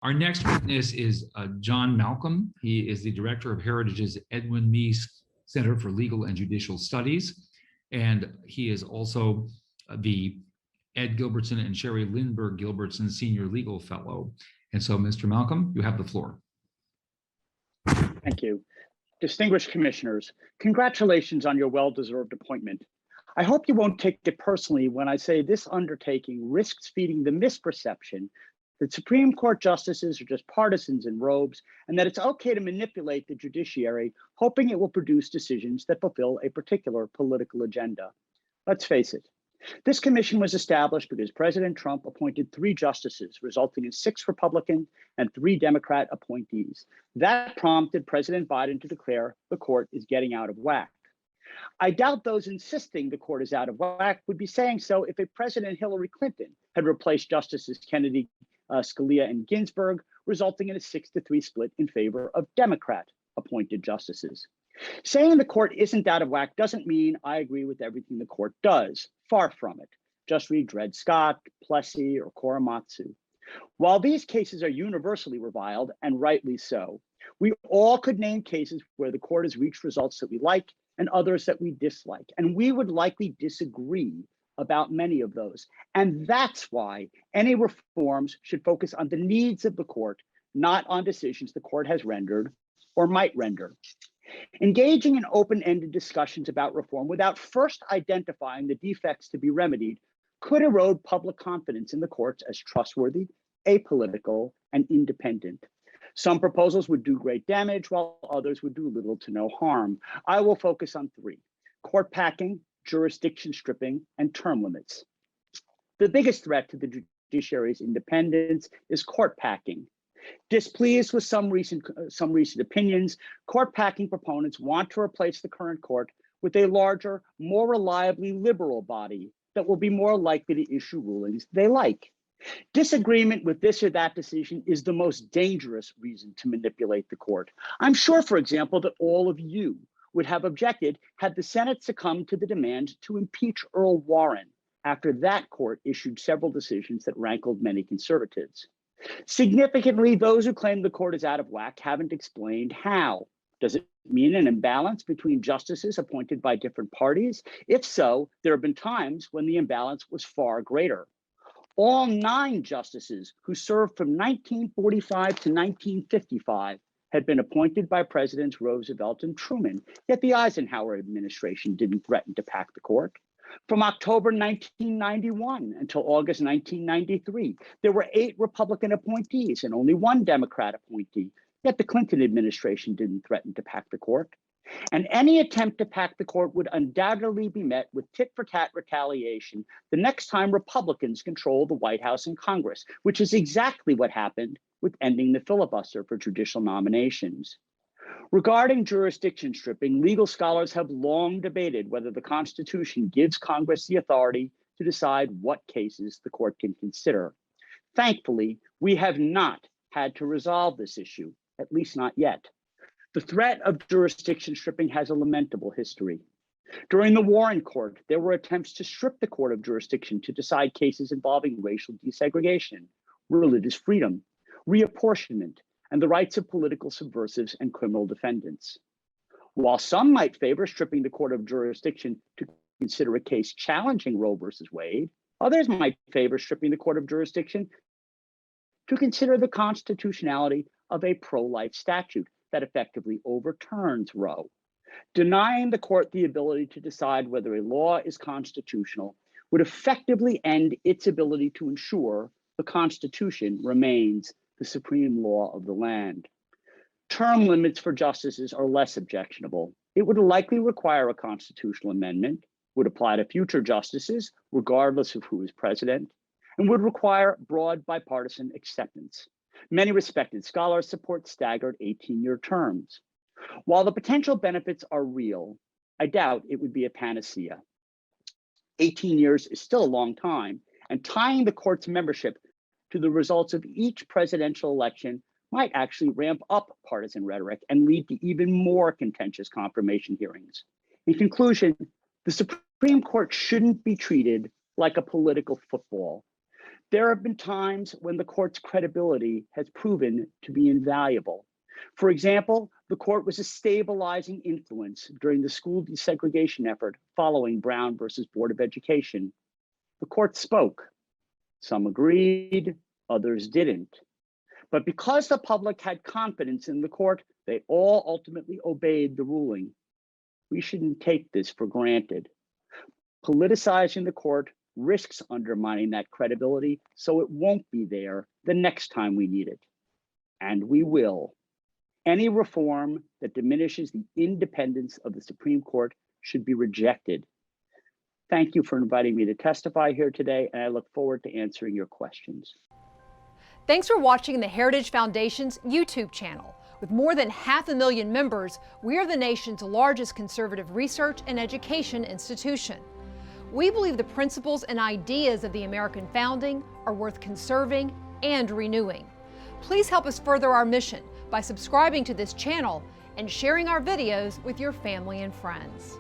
Our next witness is John Malcolm. He is the director of Heritage's Edwin Meese Center for Legal and Judicial Studies, and he is also the Ed Gilbertson and Sherry Lindbergh Gilbertson Senior Legal Fellow. And so, Mr. Malcolm, you have the floor. Thank you. Distinguished commissioners, congratulations on your well-deserved appointment. I hope you won't take it personally when I say this undertaking risks feeding the misperception that Supreme Court justices are just partisans in robes and that it's okay to manipulate the judiciary, hoping it will produce decisions that fulfill a particular political agenda. Let's face it, this commission was established because President Trump appointed 3 justices, resulting in 6 Republican and 3 Democrat appointees. That prompted President Biden to declare the court is getting out of whack. I doubt those insisting the court is out of whack would be saying so if a President Hillary Clinton had replaced Justices Kennedy, Scalia, and Ginsburg, resulting in a 6-3 split in favor of Democrat-appointed justices. Saying the court isn't out of whack doesn't mean I agree with everything the court does. Far from it. Just read Dred Scott, Plessy, or Korematsu. While these cases are universally reviled, and rightly so, we all could name cases where the court has reached results that we like and others that we dislike, and we would likely disagree about many of those. And that's why any reforms should focus on the needs of the court, not on decisions the court has rendered or might render. Engaging in open-ended discussions about reform without first identifying the defects to be remedied could erode public confidence in the courts as trustworthy, apolitical, and independent. Some proposals would do great damage, while others would do little to no harm. I will focus on 3: court packing, jurisdiction stripping, and term limits. The biggest threat to the judiciary's independence is court packing. Displeased with some recent opinions, court packing proponents want to replace the current court with a larger, more reliably liberal body that will be more likely to issue rulings they like. Disagreement with this or that decision is the most dangerous reason to manipulate the court. I'm sure, for example, that all of you would have objected had the Senate succumbed to the demand to impeach Earl Warren after that court issued several decisions that rankled many conservatives. Significantly, those who claim the court is out of whack haven't explained how. Does it mean an imbalance between justices appointed by different parties? If so, there have been times when the imbalance was far greater. All 9 justices who served from 1945 to 1955 had been appointed by Presidents Roosevelt and Truman, yet the Eisenhower administration didn't threaten to pack the court. From October 1991 until August 1993, there were 8 Republican appointees and only 1 Democrat appointee, yet the Clinton administration didn't threaten to pack the court. And any attempt to pack the court would undoubtedly be met with tit-for-tat retaliation the next time Republicans control the White House and Congress, which is exactly what happened with ending the filibuster for judicial nominations. Regarding jurisdiction stripping, legal scholars have long debated whether the Constitution gives Congress the authority to decide what cases the court can consider. Thankfully, we have not had to resolve this issue, at least not yet. The threat of jurisdiction stripping has a lamentable history. During the Warren Court, there were attempts to strip the court of jurisdiction to decide cases involving racial desegregation, religious freedom, reapportionment, and the rights of political subversives and criminal defendants. While some might favor stripping the court of jurisdiction to consider a case challenging Roe versus Wade, others might favor stripping the court of jurisdiction to consider the constitutionality of a pro-life statute that effectively overturns Roe. Denying the court the ability to decide whether a law is constitutional would effectively end its ability to ensure the Constitution remains the supreme law of the land. Term limits for justices are less objectionable. It would likely require a constitutional amendment, would apply to future justices, regardless of who is president, and would require broad bipartisan acceptance. Many respected scholars support staggered 18-year terms. While the potential benefits are real, I doubt it would be a panacea. 18 years is still a long time, and tying the court's membership to the results of each presidential election might actually ramp up partisan rhetoric and lead to even more contentious confirmation hearings. In conclusion, the Supreme Court shouldn't be treated like a political football. There have been times when the court's credibility has proven to be invaluable. For example, the court was a stabilizing influence during the school desegregation effort following Brown versus Board of Education. The court spoke. Some agreed, others didn't. But because the public had confidence in the court, they all ultimately obeyed the ruling. We shouldn't take this for granted. Politicizing the court risks undermining that credibility, so it won't be there the next time we need it. And we will. Any reform that diminishes the independence of the Supreme Court should be rejected. Thank you for inviting me to testify here today, and I look forward to answering your questions. Thanks for watching the Heritage Foundation's YouTube channel. With more than 500,000 members, we are the nation's largest conservative research and education institution. We believe the principles and ideas of the American founding are worth conserving and renewing. Please help us further our mission by subscribing to this channel and sharing our videos with your family and friends.